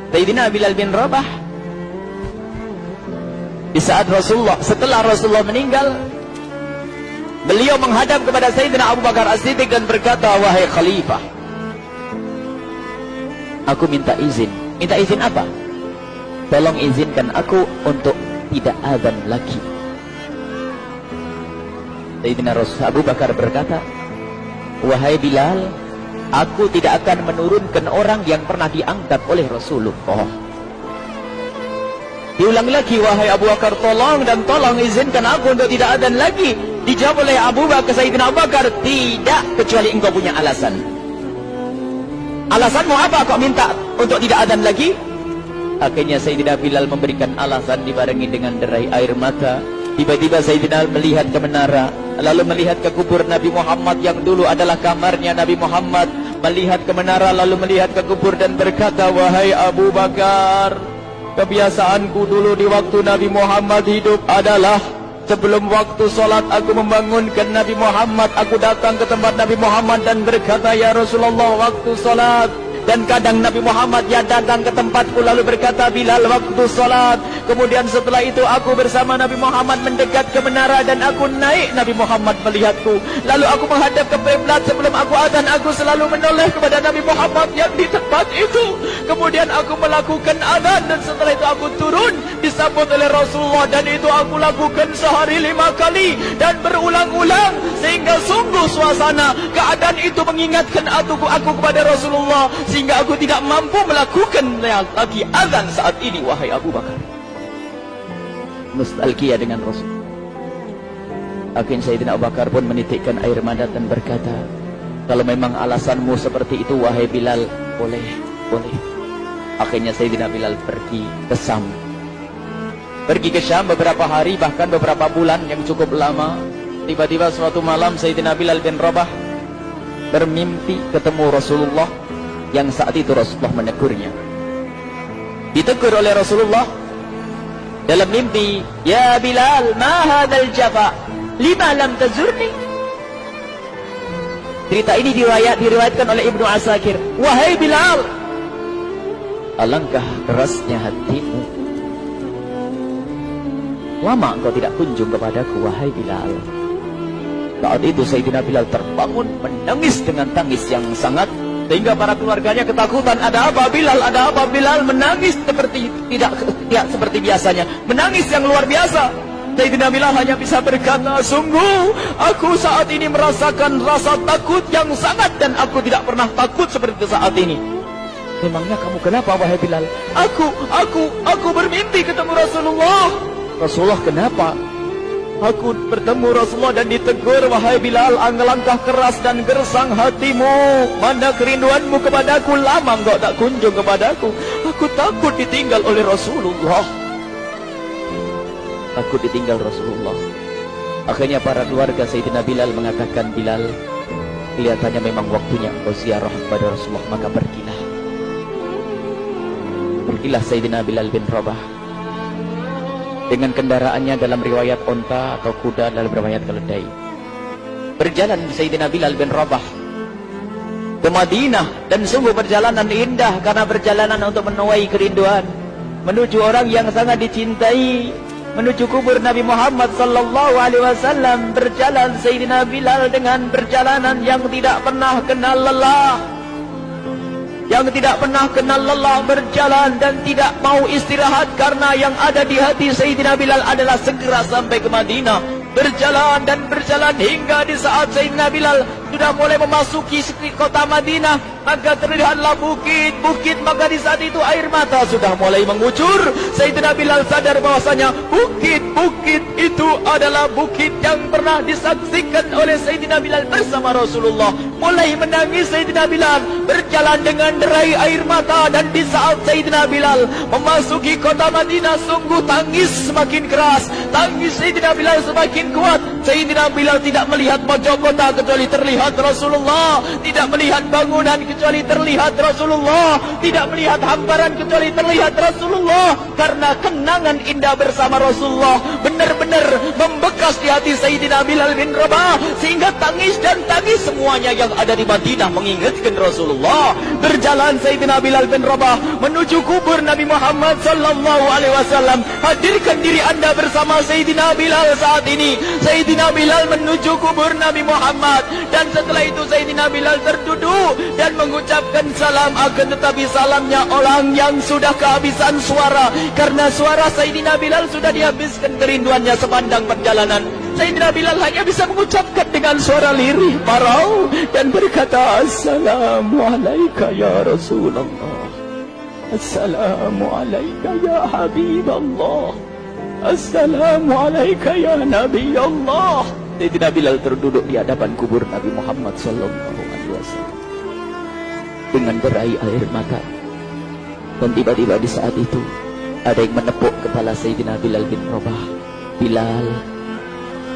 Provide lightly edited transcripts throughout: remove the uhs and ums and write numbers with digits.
Sayyidina Bilal bin Rabah. Di saat setelah Rasulullah meninggal, beliau menghadap kepada Sayyidina Abu Bakar As-Siddiq dan berkata, wahai khalifah, aku minta izin. Minta izin apa? Tolong izinkan aku untuk tidak azan lagi. Sayyidina Abu Bakar berkata, wahai Bilal, aku tidak akan menurunkan orang yang pernah diangkat oleh Rasulullah. Diulang lagi, wahai Abu Bakar, tolong dan tolong izinkan aku untuk tidak adzan lagi. Dijawab oleh Abu Bakar, Sayyidina Abu Bakar, tidak, kecuali engkau punya alasan. Alasanmu apa kau minta untuk tidak adzan lagi? Akhirnya Sayyidina Bilal memberikan alasan dibarengi dengan derai air mata. Tiba-tiba Sayyidina melihat ke menara, lalu melihat ke kubur Nabi Muhammad yang dulu adalah kamarnya Nabi Muhammad. Melihat ke menara, lalu melihat ke kubur dan berkata, wahai Abu Bakar, kebiasaanku dulu di waktu Nabi Muhammad hidup adalah sebelum waktu sholat aku membangunkan Nabi Muhammad. Aku datang ke tempat Nabi Muhammad dan berkata, ya Rasulullah, waktu sholat. Dan kadang Nabi Muhammad ya datang ke tempatku lalu berkata, Bilal, waktu sholat. Kemudian setelah itu aku bersama Nabi Muhammad mendekat ke menara dan aku naik. Nabi Muhammad melihatku, lalu aku menghadap ke kiblat. Sebelum aku adzan, aku selalu menoleh kepada Nabi Muhammad yang di tempat itu. Kemudian aku melakukan adzan dan setelah itu aku turun disambut oleh Rasulullah, dan itu aku lakukan sehari 5 kali dan berulang-ulang, sehingga sungguh suasana keadaan itu mengingatkan aku kepada Rasulullah, sehingga aku tidak mampu melakukan lagi azan saat ini. Wahai Abu Bakar, nostalgia dengan Rasul. Akhirnya Sayyidina Abu Bakar pun menitikkan air mata dan berkata, kalau memang alasanmu seperti itu wahai Bilal, boleh. Akhirnya Sayyidina Bilal pergi ke Syam. Pergi ke Syam beberapa hari, bahkan beberapa bulan yang cukup lama. Tiba-tiba suatu malam Sayyidina Bilal bin Rabah bermimpi ketemu Rasulullah, yang saat itu Rasulullah menegurnya. Ditegur oleh Rasulullah dalam mimpi, ya Bilal, ma hadzal jafa, lima lam tazurni. Cerita ini diriwayatkan oleh Ibnu Asakir. Wahai Bilal, alangkah kerasnya hatimu, lama engkau tidak kunjung kepadaku, wahai Bilal. Saat itu Sayyidina Bilal terbangun menangis dengan tangis yang sangat, sehingga para keluarganya ketakutan. Ada apa Bilal? Ada apa Bilal? Menangis seperti tidak seperti biasanya, menangis yang luar biasa. Sayyidina Bilal hanya bisa berkata, sungguh aku saat ini merasakan rasa takut yang sangat, dan aku tidak pernah takut seperti saat ini. Memangnya kamu kenapa wahai Bilal? Aku bermimpi ketemu Rasulullah. Rasulullah kenapa? Aku bertemu Rasulullah dan ditegur, wahai Bilal, alangkah keras dan gersang hatimu. Mana kerinduanmu kepadaku, lama engkau tak kunjung kepadaku. Aku takut ditinggal oleh Rasulullah. Takut ditinggal Rasulullah. Akhirnya para keluarga Sayyidina Bilal mengatakan, Bilal, kelihatannya memang waktunya engkau ziarah kepada Rasulullah, maka pergilah. Pergilah Sayyidina Bilal bin Rabah dengan kendaraannya, dalam riwayat onta atau kuda, dalam riwayat keledai. Berjalan Sayyidina Bilal bin Rabah ke Madinah, dan sungguh perjalanan indah karena perjalanan untuk menuai kerinduan, menuju orang yang sangat dicintai, menuju kubur Nabi Muhammad sallallahu alaihi wasallam. Berjalan Sayyidina Bilal dengan perjalanan yang tidak pernah kenal lelah, yang tidak pernah kenal lelah, berjalan dan tidak mau istirahat, karena yang ada di hati Sayyidina Bilal adalah segera sampai ke Madinah. Berjalan dan berjalan hingga di saat Sayyidina Bilal sudah mulai memasuki kota Madinah, maka terlihatlah bukit-bukit. Maka di saat itu air mata sudah mulai mengucur. Sayyidina Bilal sadar bahwasanya bukit-bukit itu adalah bukit yang pernah disaksikan oleh Sayyidina Bilal bersama Rasulullah. Mulai menangis Sayyidina Bilal, berjalan dengan derai air mata. Dan di saat Sayyidina Bilal memasuki kota Madinah, sungguh tangis semakin keras, tangis Sayyidina Bilal semakin kuat. Sayyidina Bilal tidak melihat pojok kota kecuali terlihat Rasulullah, tidak melihat bangunan kecuali terlihat Rasulullah, tidak melihat hamparan kecuali terlihat Rasulullah. Karena kenangan indah bersama Rasulullah benar-benar membekas di hati Sayyidina Bilal bin Rabah, sehingga tangis dan tangis semuanya yang ada di Madinah mengingatkan Rasulullah. Berjalan Sayyidina Bilal bin Rabah menuju kubur Nabi Muhammad sallallahu alaihi wasallam. Hadirkan diri Anda bersama Sayyidina Bilal saat ini. Sayyidina Bilal menuju kubur Nabi Muhammad, dan setelah itu Sayyidina Bilal terduduk dan mengucapkan salam, akan tetapi salamnya orang yang sudah kehabisan suara, karena suara Sayyidina Bilal sudah dihabiskan kerinduannya sepanjang perjalanan. Sayyidina Bilal hanya bisa mengucapkan dengan suara lirih parau dan berkata, Assalamualaikum ya Rasulullah, Assalamualaikum ya Habiballah, Assalamualaikum ya Nabi Allah. Sayyidina Bilal terduduk di hadapan kubur Nabi Muhammad sallallahu alaihi wasallam dengan derai air mata. Dan tiba-tiba di saat itu ada yang menepuk kepala Sayyidina Bilal bin Rabah. Bilal.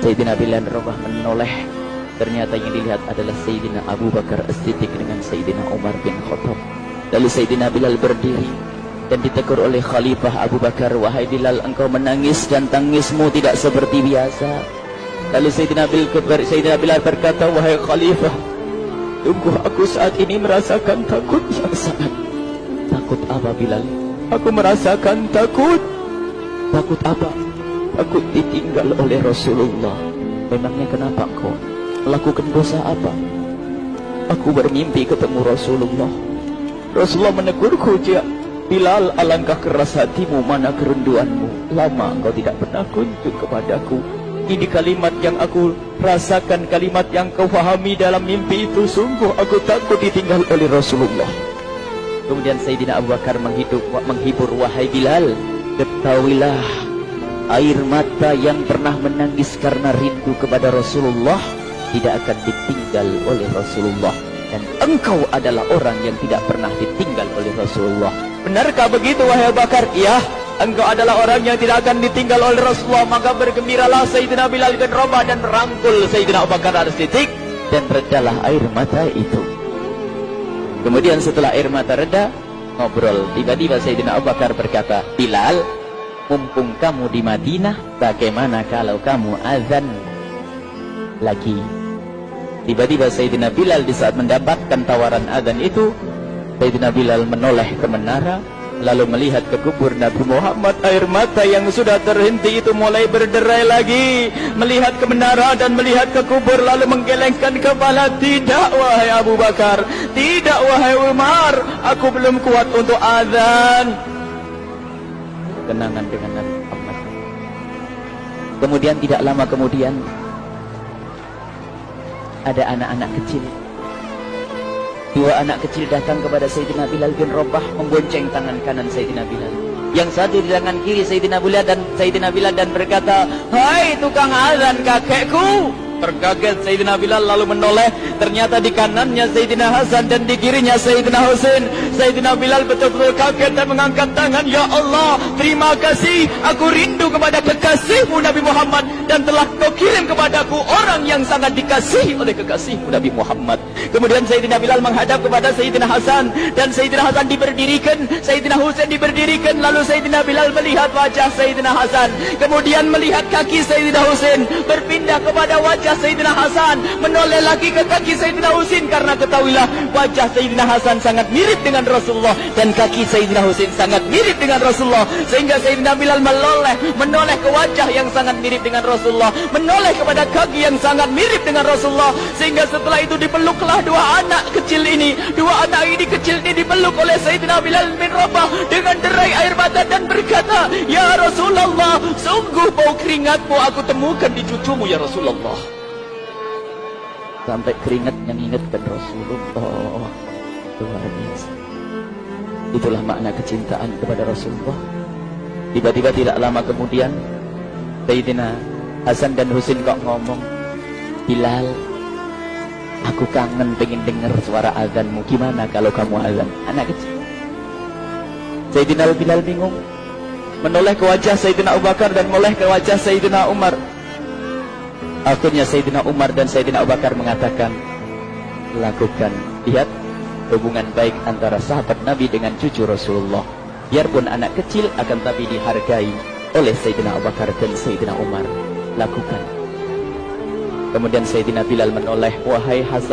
Sayyidina Bilal bin Rabah menoleh. Ternyata yang dilihat adalah Sayyidina Abu Bakar As-Siddiq dengan Sayyidina Umar bin Khattab. Lalu Sayyidina Bilal berdiri dan ditegur oleh Khalifah Abu Bakar, wahai Bilal, engkau menangis dan tangismu tidak seperti biasa. Lalu Sayyidina Bilal berkata, wahai Khalifah, sungguh aku saat ini merasakan takut yang sangat. Takut apa Bilal? Aku merasakan takut. Takut apa? Takut ditinggal oleh Rasulullah. Memangnya kenapa engkau melakukan dosa apa? Aku bermimpi ketemu Rasulullah. Rasulullah menegurku, Bilal, alangkah keras hatimu, mana kerinduanmu. Lama engkau tidak pernah kunjung kepadaku. Ini kalimat yang aku rasakan, kalimat yang kau fahami dalam mimpi itu. Sungguh aku takut ditinggal oleh Rasulullah. Kemudian Sayyidina Abu Bakar menghibur, wahai Bilal, ketahuilah, air mata yang pernah menangis karena rindu kepada Rasulullah tidak akan ditinggal oleh Rasulullah. Dan engkau adalah orang yang tidak pernah ditinggal oleh Rasulullah. Benarkah begitu wahai Abu Bakar? Iya, engkau adalah orang yang tidak akan ditinggal oleh Rasulullah. Maka bergembiralah Sayyidina Bilal bin Rabah dan merangkul Sayyidina Abu Bakar As-Siddiq, dan redalah air mata itu. Kemudian setelah air mata reda, ngobrol. Tiba-tiba Sayyidina Abu Bakar berkata, Bilal, mumpung kamu di Madinah, bagaimana kalau kamu azan lagi? Tiba-tiba Sayyidina Bilal di saat mendapatkan tawaran azan itu, Sayyidina Bilal menoleh ke menara, lalu melihat ke kubur Nabi Muhammad. Air mata yang sudah terhenti itu mulai berderai lagi. Melihat ke menara dan melihat ke kubur, lalu menggelengkan kepala. Tidak wahai Abu Bakar, tidak wahai Umar, aku belum kuat untuk azan. Kenangan dengan Nabi Muhammad. Kemudian tidak lama kemudian ada anak-anak kecil. Dua anak kecil datang kepada Sayyidina Bilal bin Rabah, membonceng tangan kanan Sayyidina Bilal. Yang satu di tangan kiri Sayyidina Bilal dan berkata, hai tukang azan kakekku. Terkaget Sayyidina Bilal lalu menoleh. Ternyata di kanannya Sayyidina Hasan dan di kirinya Sayyidina Husain. Sayyidina Bilal betul-betul kaget dan mengangkat tangan. Ya Allah, terima kasih. Aku rindu kepada kekasihmu Nabi Muhammad, dan telah kau kirim kepadaku orang yang sangat dikasihi oleh kekasihmu Nabi Muhammad. Kemudian Sayyidina Bilal menghadap kepada Sayyidina Hasan, dan Sayyidina Hasan diberdirikan, Sayyidina Husain diberdirikan. Lalu Sayyidina Bilal melihat wajah Sayyidina Hasan, kemudian melihat kaki Sayyidina Husain, berpindah kepada wajah Sayyidina Hasan, menoleh lagi ke kaki Sayyidina Husain. Karena ketahuilah, wajah Sayyidina Hasan sangat mirip dengan Rasulullah, dan kaki Sayyidina Husain sangat mirip dengan Rasulullah. Sehingga Sayyidina Bilal menoleh ke wajah yang sangat mirip dengan Rasulullah, menoleh kepada kaki yang sangat mirip dengan Rasulullah. Sehingga setelah itu dipeluklah dua anak kecil ini. Dua anak ini kecil ini dipeluk oleh Sayyidina Bilal bin Rabah dengan derai air mata dan berkata, ya Rasulullah, sungguh bau keringatmu aku temukan di cucumu ya Rasulullah. Sampai keringat yang ingatkan Rasulullah. Luar biasa. Itulah makna kecintaan kepada Rasulullah. Tiba-tiba tidak lama kemudian Sayyidina Hasan dan Husain kok ngomong, Bilal, aku kangen pengen dengar suara azanmu. Gimana kalau kamu azan? Anak kecil. Sayyidina Bilal bingung, menoleh ke wajah Sayyidina Abu Bakar dan menoleh ke wajah Sayyidina Umar. Akhirnya Sayyidina Umar dan Sayyidina Abu Bakar mengatakan, lakukan. Lihat hubungan baik antara sahabat Nabi dengan cucu Rasulullah. Biarpun anak kecil, akan tapi dihargai oleh Sayyidina Abu Bakar dan Sayyidina Umar. Lakukan. Kemudian Sayyidina Bilal menoleh, wahai Hasan,